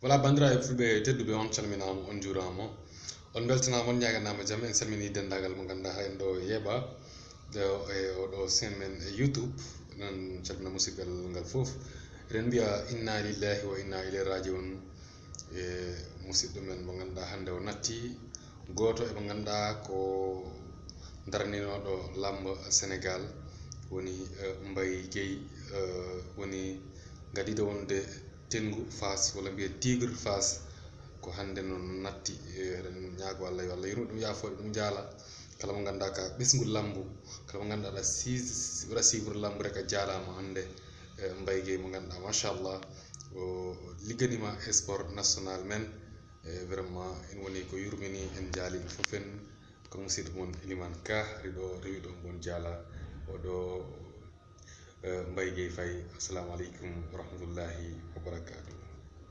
wala bandiraɓe fulɓe tedduɓe on calminama on jurama on beltanama on ñaganama jaam en salmini dendagal mo ganduɗa ha en ɗo yeeɓa e oɗo sen men e youtube non calmina musidɓe ngal foof eɗen mbiya inna lillahi wa inna ilayhi rajiun e musidɗo men mo ganduɗa hande o natti goto eɓe ganduɗa ko darninoɗo lamb sénégal woni Mbaye Guèye woni gadiɗo wonde Tengu Fass walla mbiye Tigre Fass ko hande non natti eɗen ñaago Allah yo Allah yurmo ɗum yafode ɗum jaala kala mo ganduɗa ka ɓesgu lambu kala mo ganduɗa waɗa suivre lambu rek a jaalama hande Mbaye Guèye mo ganduɗa machallah o ligganima sport national men e vraiment en woni ko yurmini en jaali foofen ko musidɗo moon Elimane Ka rewi ɗo mon jaala oɗo Mbaye Guèye Faye assalamu aleykum wa rahmatullahi wa barakatuh.